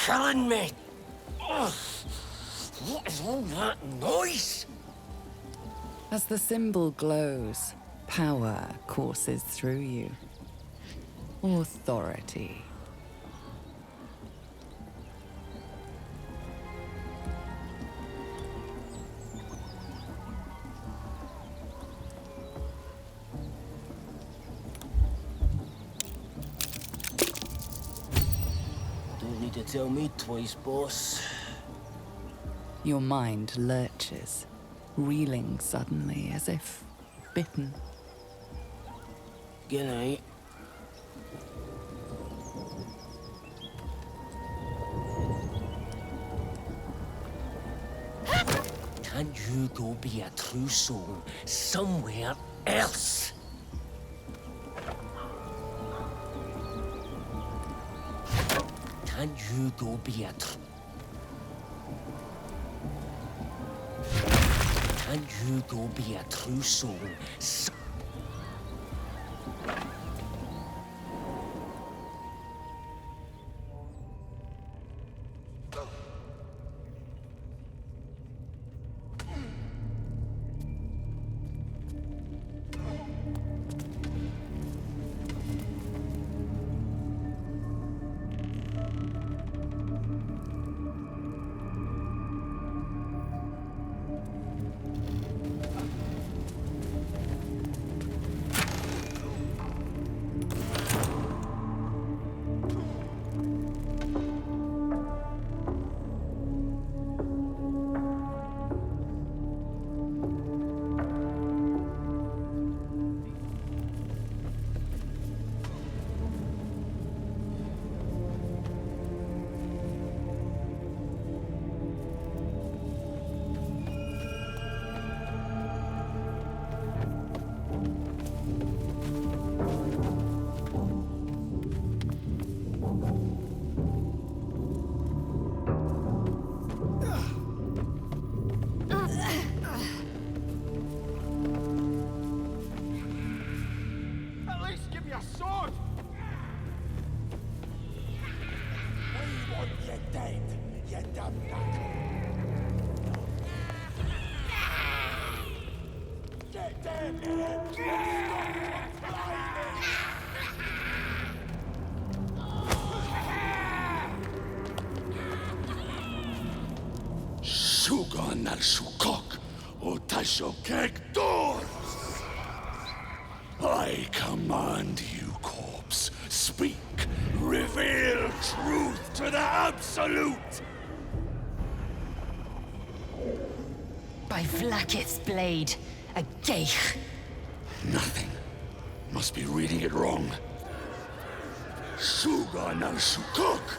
killing me! Ugh. What is all that noise? As the symbol glows, power courses through you. Authority. Don't need to tell me twice, boss. Your mind lurches, reeling suddenly as if bitten. Good night. Can't you go be a true soul somewhere else? Can't you go be a Can't you go be a true soul? Sugan al Shukok, Otashokek Dor! I command you, corpse. Speak. Reveal truth to the Absolute! By Vlaakith's blade, a geich. Nothing. Must be reading it wrong. Sugan al Shukok!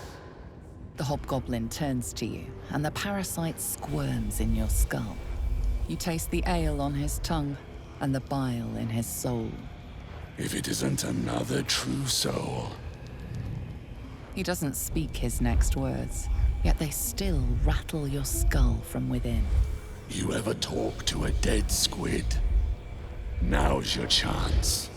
The hobgoblin turns to you, and the parasite squirms in your skull. You taste the ale on his tongue, and the bile in his soul. If it isn't another true soul. He doesn't speak his next words, yet they still rattle your skull from within. You ever talk to a dead squid? Now's your chance.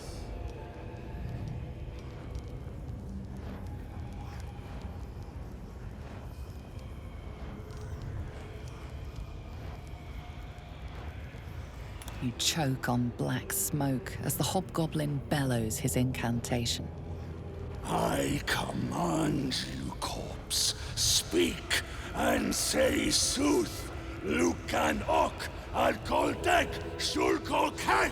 You choke on black smoke as the hobgoblin bellows his incantation. I command you, corpse. Speak and say sooth. Lucan ok al koldek shulkolkek.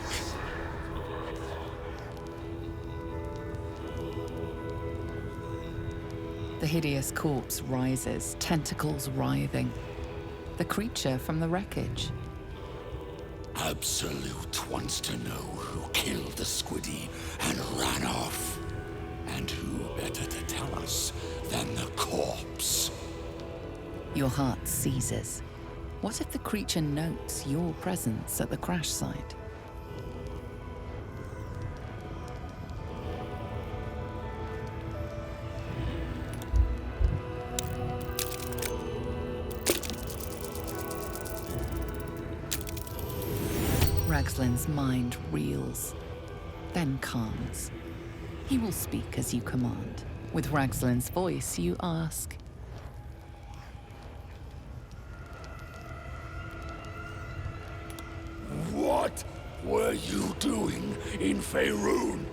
The hideous corpse rises, tentacles writhing. The creature from the wreckage. Absolute wants to know who killed the squiddy and ran off. And who better to tell us than the corpse? Your heart seizes. What if the creature notes your presence at the crash site? Ragslin's mind reels, then calms. He will speak as you command. With Ragslin's voice, you ask, were you doing in Faerun?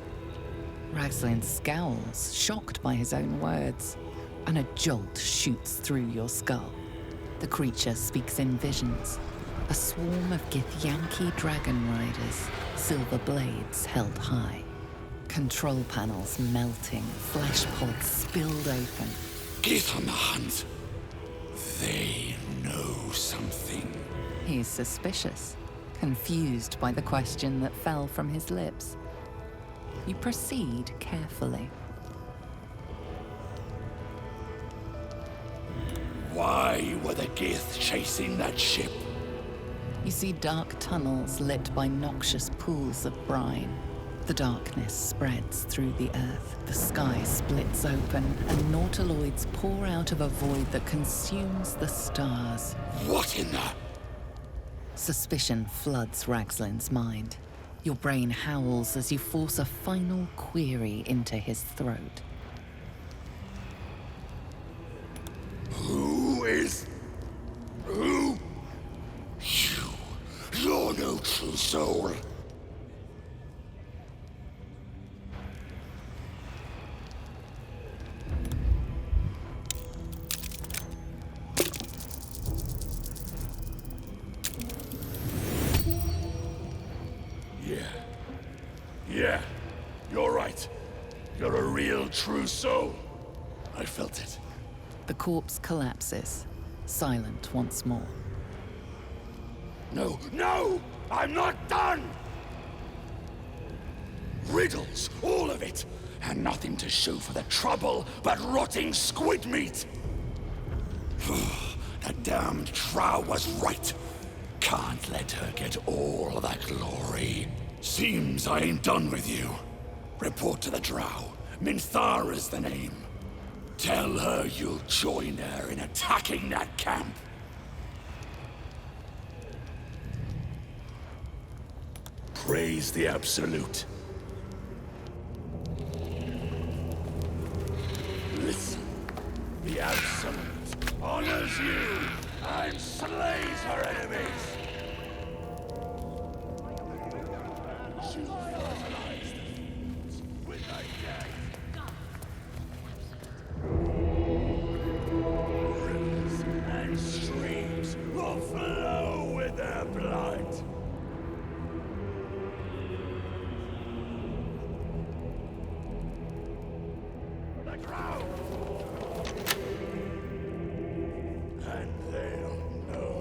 Ragzlin scowls, shocked by his own words, and a jolt shoots through your skull. The creature speaks in visions. A swarm of Githyanki dragon riders, silver blades held high. Control panels melting, flesh pods spilled open. Get on the hunt. They know something. He's suspicious, confused by the question that fell from his lips. You proceed carefully. Why were the Gith chasing that ship? You see dark tunnels lit by noxious pools of brine. The darkness spreads through the earth. The sky splits open, and nautiloids pour out of a void that consumes the stars. What in the... Suspicion floods Ragzlin's mind. Your brain howls as you force a final query into his throat. Who is... Who? You're no true soul. Yeah, you're right. You're a real true soul. I felt it. The corpse collapses, silent once more. No! I'm not done! Riddles, all of it, and nothing to show for the trouble but rotting squid meat! That damned Drow was right. Can't let her get all that glory. Seems I ain't done with you. Report to the Drow. Minthara's the name. Tell her you'll join her in attacking that camp. Praise the Absolute. Listen. The Absolute honors you and slays her enemies. She fertilized the fields with her death. Rivers and streams will flow with their blood. The crowd. And they'll know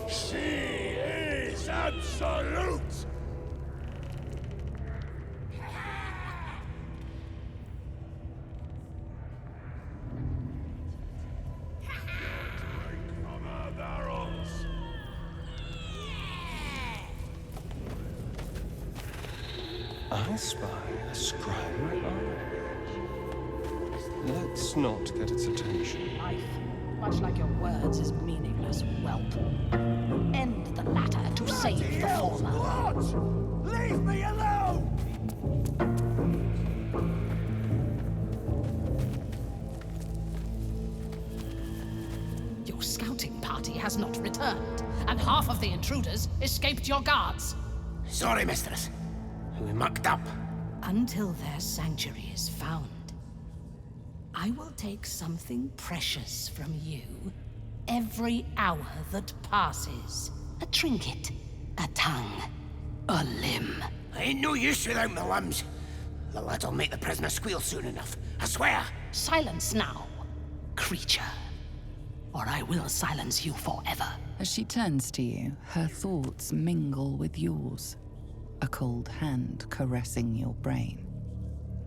she is absolute. I spy a scrying eye. Let's not get its attention. Life, much like your words, is meaningless, whelp. End the latter to save the former. What? Leave me alone! Your scouting party has not returned, and half of the intruders escaped your guards. Sorry, mistress. We mucked up. Until their sanctuary is found, I will take something precious from you every hour that passes. A trinket, a tongue, a limb. I ain't no use without my limbs. The lad'll make the prisoner squeal soon enough. I swear. Silence now, creature, or I will silence you forever. As she turns to you, her thoughts mingle with yours. A cold hand caressing your brain.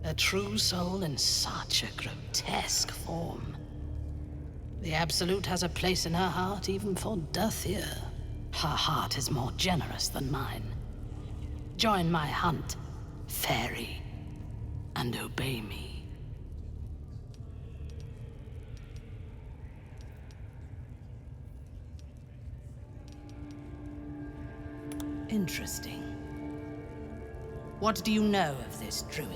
A true soul in such a grotesque form. The Absolute has a place in her heart even for Dathir. Her heart is more generous than mine. Join my hunt, fairy, and obey me. Interesting. What do you know of this druid?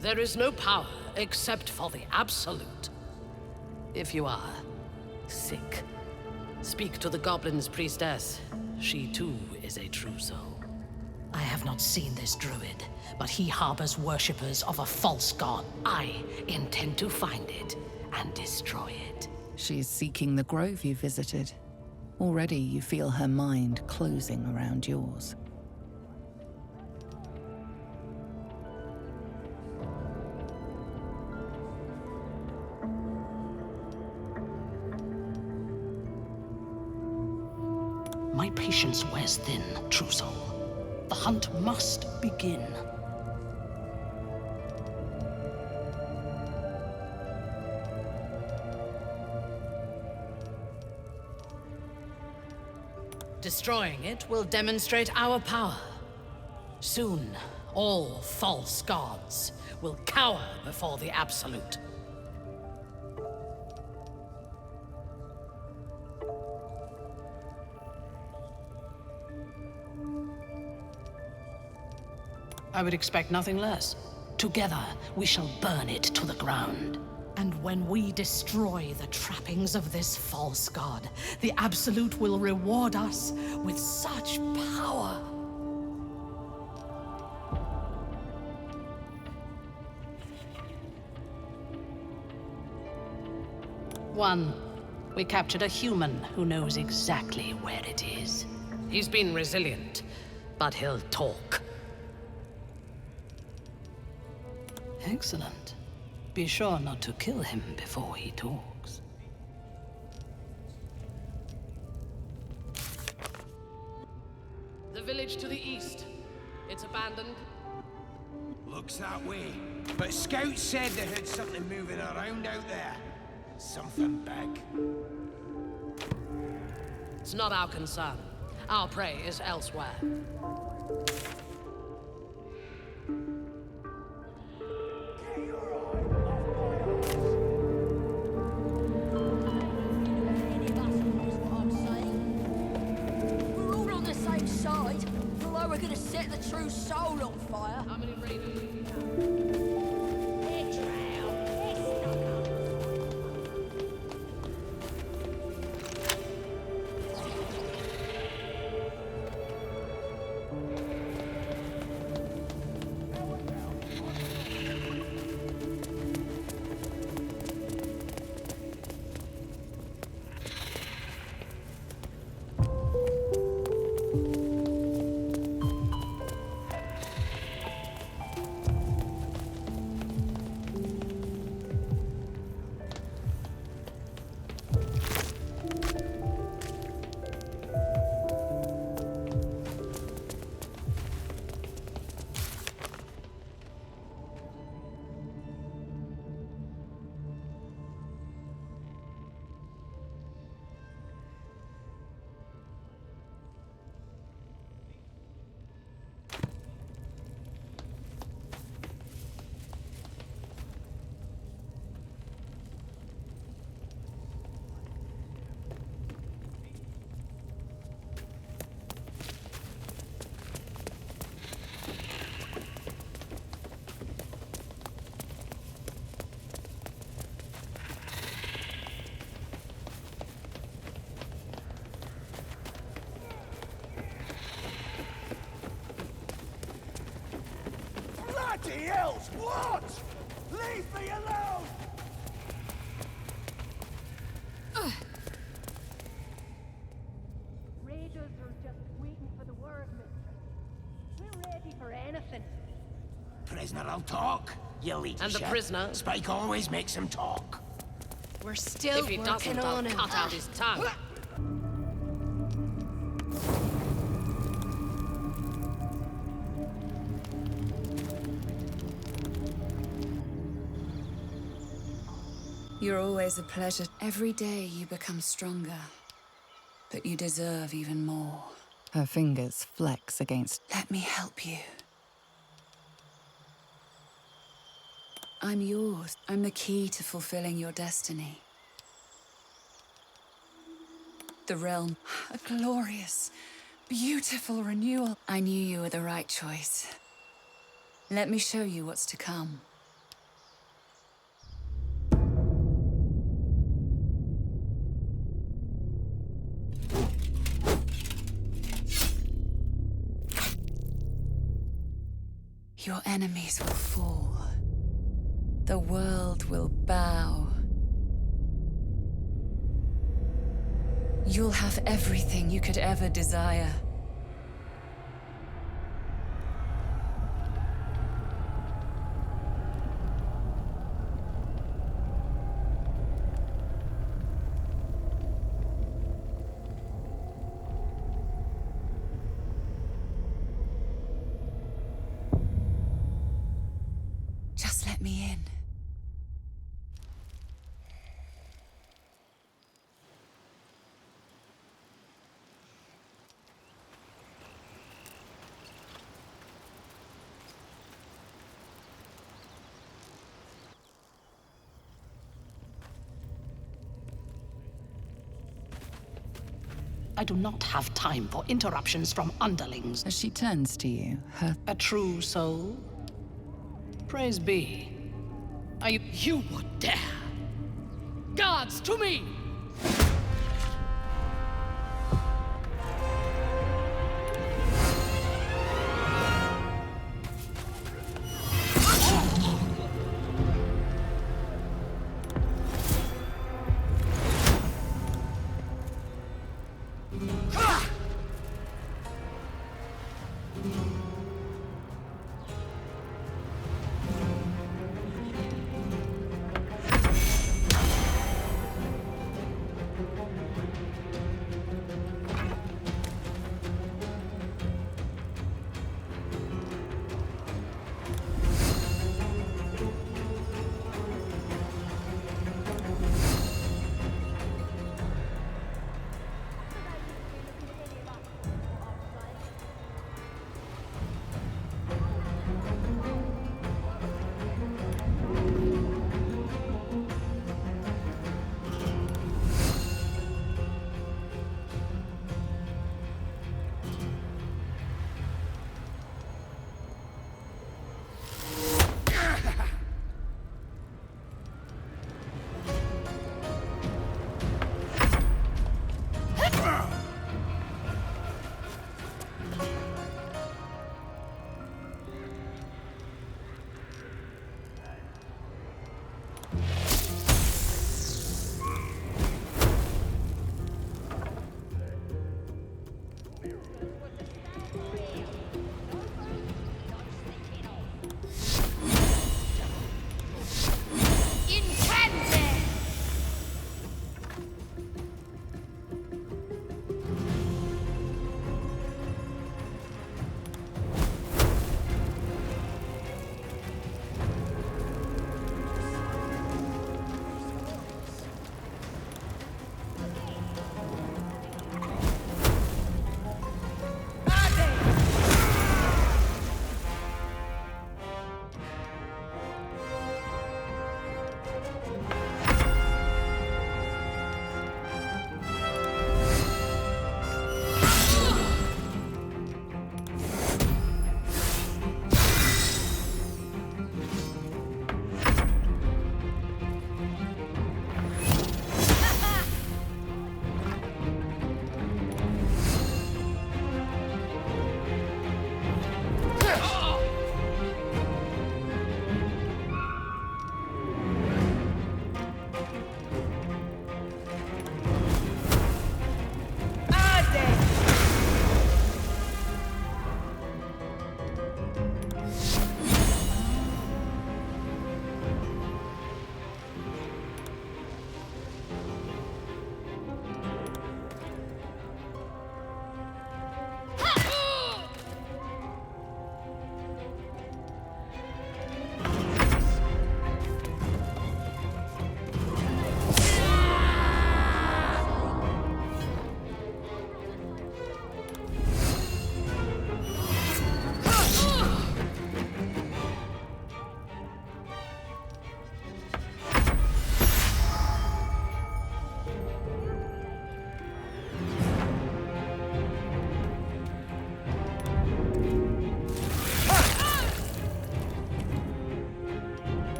There is no power except for the Absolute. If you are sick, Speak to the Goblin's priestess. She too is a true soul. I have not seen this druid, but he harbors worshippers of a false god. I intend to find it and destroy it. She is seeking the grove you visited. Already you feel her mind closing around yours. My patience wears thin, true soul. The hunt must begin. Destroying it will demonstrate our power. Soon, all false gods will cower before the Absolute. I would expect nothing less. Together, we shall burn it to the ground. And when we destroy the trappings of this false god, the Absolute will reward us with such power. One, we captured a human who knows exactly where it is. He's been resilient, but he'll talk. Excellent. Be sure not to kill him before he talks. The village to the east. It's abandoned. Looks that way. But scouts said they heard something moving around out there. Something big. It's not our concern. Our prey is elsewhere. We're gonna set the true soul on fire. How many raiders do you have? They're drowned. They're Bloody hell's what? Leave me alone! Raiders are just waiting for the word, mistress. We're ready for anything. Prisoner'll talk. You lead And the prisoner? Spike always makes him talk. We're still If he doesn't, I'll cut out his tongue. You're always a pleasure. Every day you become stronger. But you deserve even more. Her fingers flex against. Let me help you. I'm yours. I'm the key to fulfilling your destiny. The realm, a glorious, beautiful renewal. I knew you were the right choice. Let me show you what's to come. Your enemies will fall. The world will bow. You'll have everything you could ever desire. Just let me in. I do not have time for interruptions from underlings. As she turns to you, her A true soul? Praise be. Are you... You would dare! Guards, to me!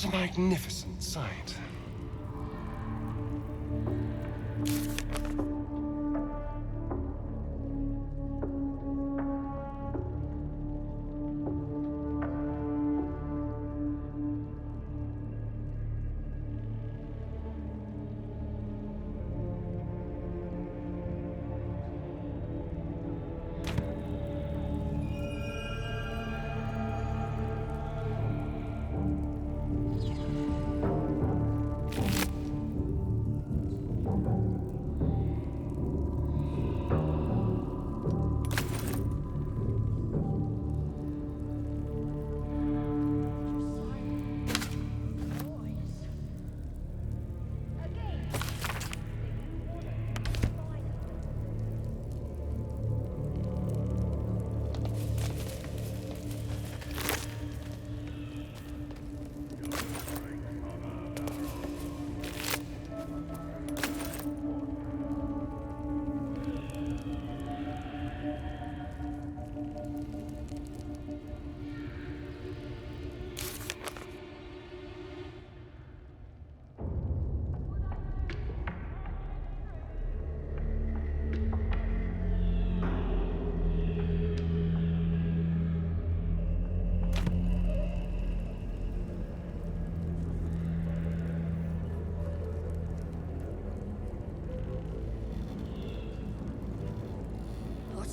a magnificent sight.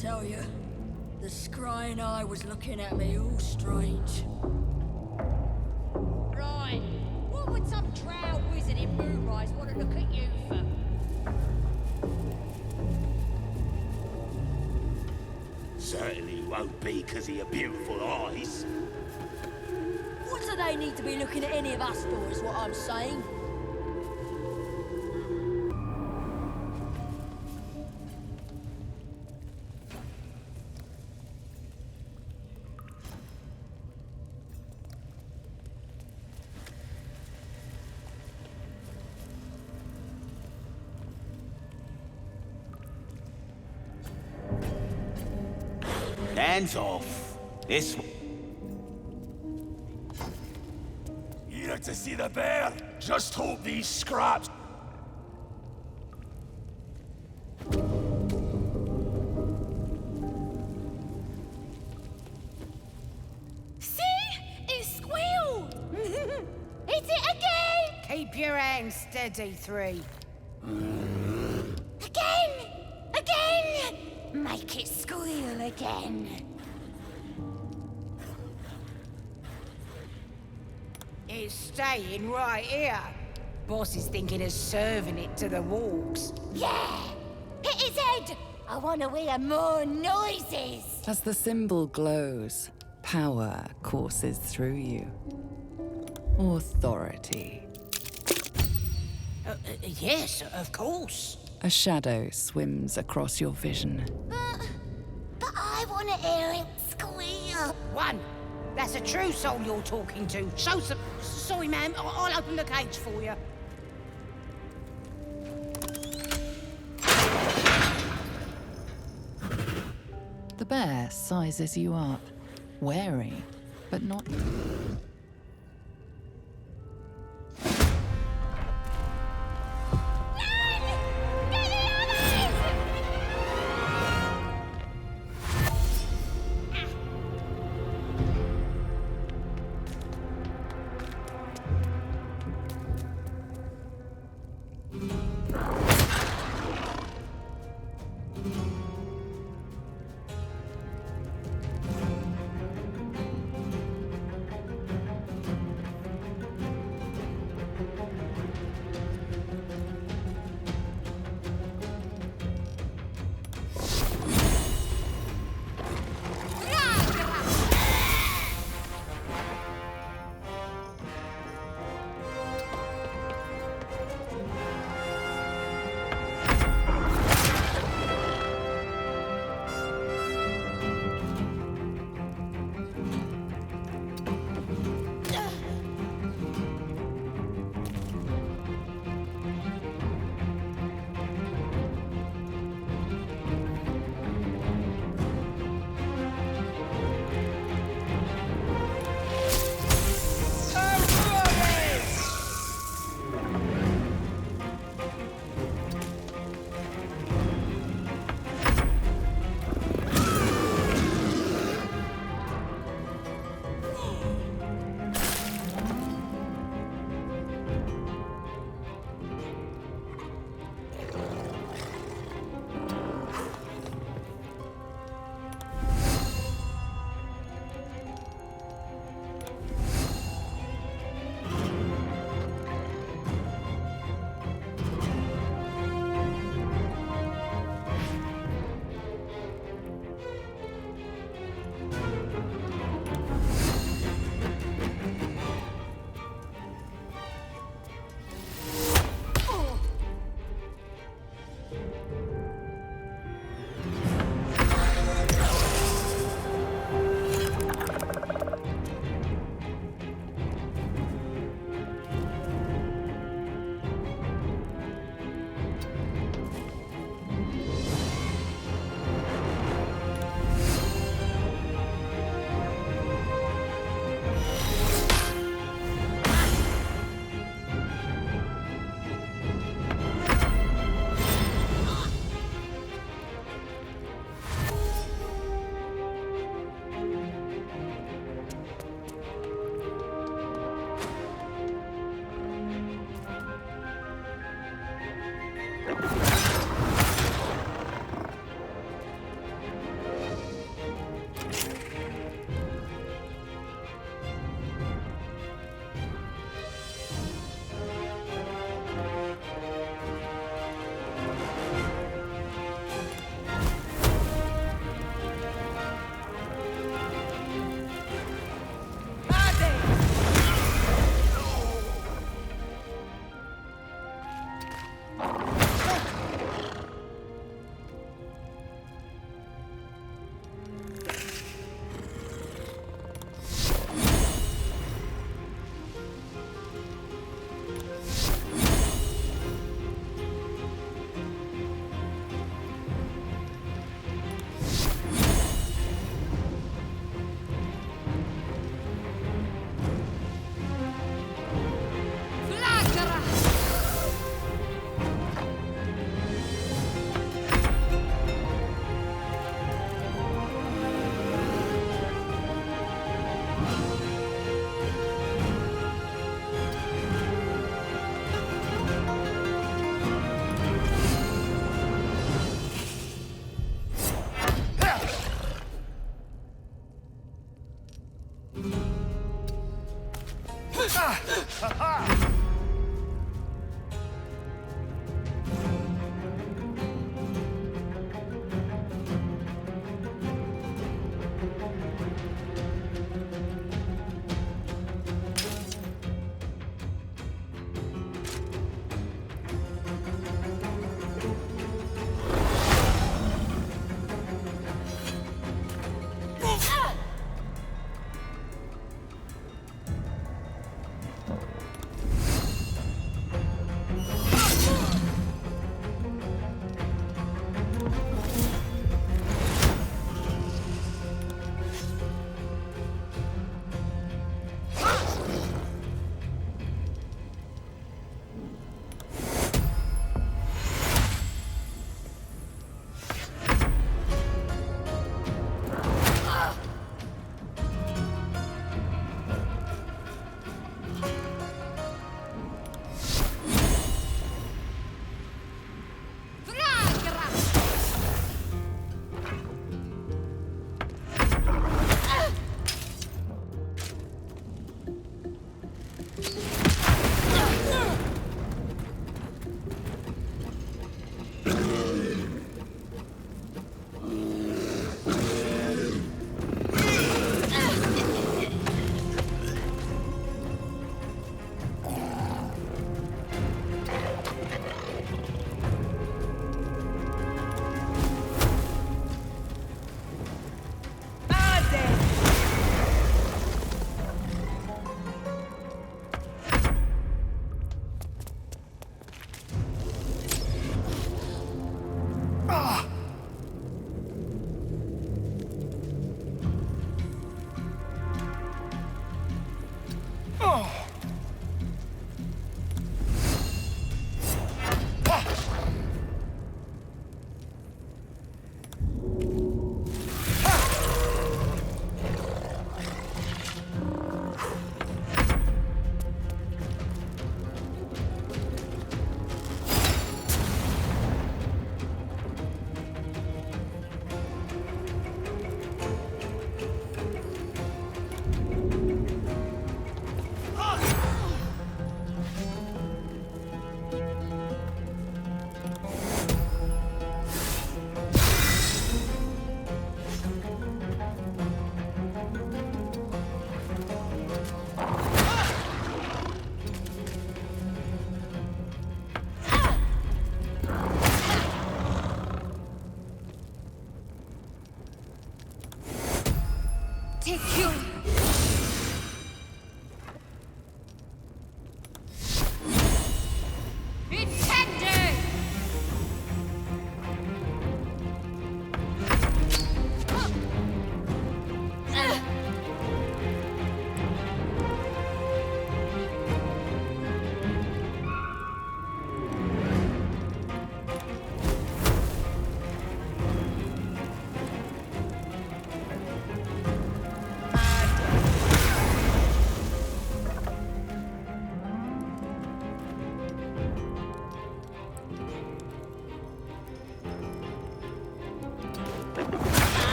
Tell you, the scrying eye was looking at me all strange. Right. What would some drow wizard in Moonrise want to look at you for? Certainly won't be because of your beautiful eyes. What do they need to be looking at any of us for, is what I'm saying? Hands off. This Here to see the bear? Just hope these scraps... See? It squealed! Hit it again! Keep your hands steady, Three. Again! Again! Make it squeal again. It's staying right here. Boss is thinking of serving it to the wargs. Yeah! Hit his head! I want to hear more noises! As the symbol glows, power courses through you. Authority. Yes, of course. A shadow swims across your vision. But I want to hear it squeal. One. That's a true soul you're talking to. Show some... Sorry, ma'am. I'll open the cage for you. The bear sizes you up, wary, but not...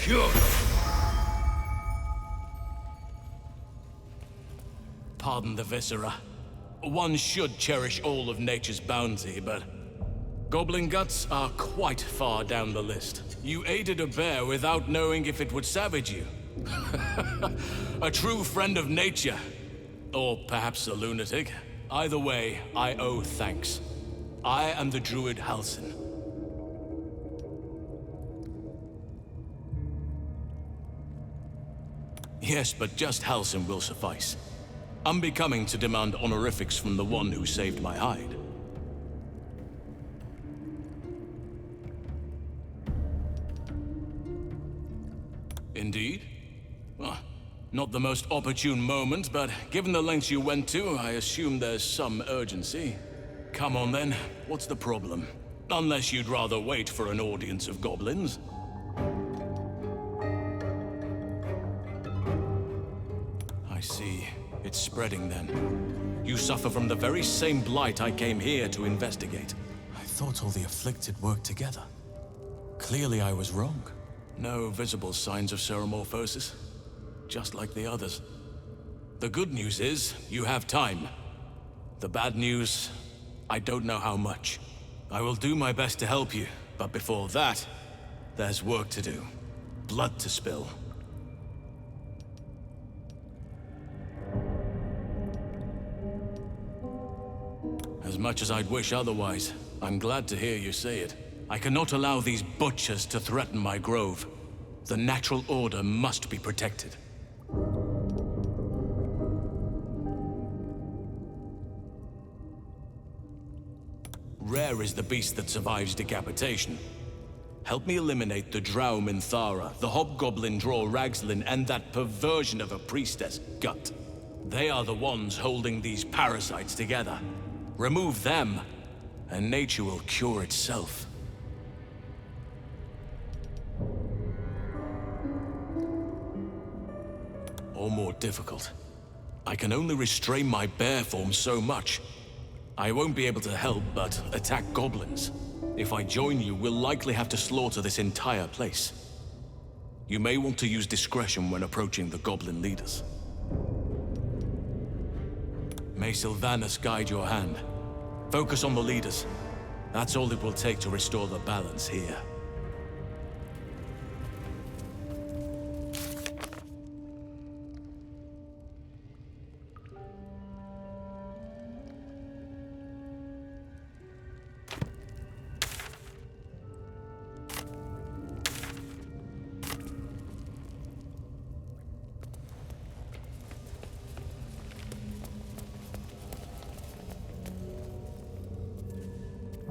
secure. Pardon the viscera. One should cherish all of nature's bounty, but goblin guts are quite far down the list. You aided a bear without knowing if it would savage you. A true friend of nature. Or perhaps a lunatic. Either way, I owe thanks. I am the Druid Halsin. Yes, but just Halsin will suffice. Unbecoming to demand honorifics from the one who saved my hide. Indeed? Well, not the most opportune moment, but given the lengths you went to, I assume there's some urgency. Come on then, what's the problem? Unless you'd rather wait for an audience of goblins. I see. It's spreading then. You suffer from the very same blight I came here to investigate. I thought all the afflicted worked together. Clearly I was wrong. No visible signs of ceremorphosis. Just like the others. The good news is, you have time. The bad news, I don't know how much. I will do my best to help you, but before that, there's work to do. Blood to spill. As much as I'd wish otherwise, I'm glad to hear you say it. I cannot allow these butchers to threaten my grove. The natural order must be protected. Rare is the beast that survives decapitation. Help me eliminate the drow Minthara, the hobgoblin draw Ragslin, and that perversion of a priestess, Gut. They are the ones holding these parasites together. Remove them, and nature will cure itself. Or more difficult. I can only restrain my bear form so much. I won't be able to help but attack goblins. If I join you, we'll likely have to slaughter this entire place. You may want to use discretion when approaching the goblin leaders. May Sylvanas guide your hand. Focus on the leaders. That's all it will take to restore the balance here.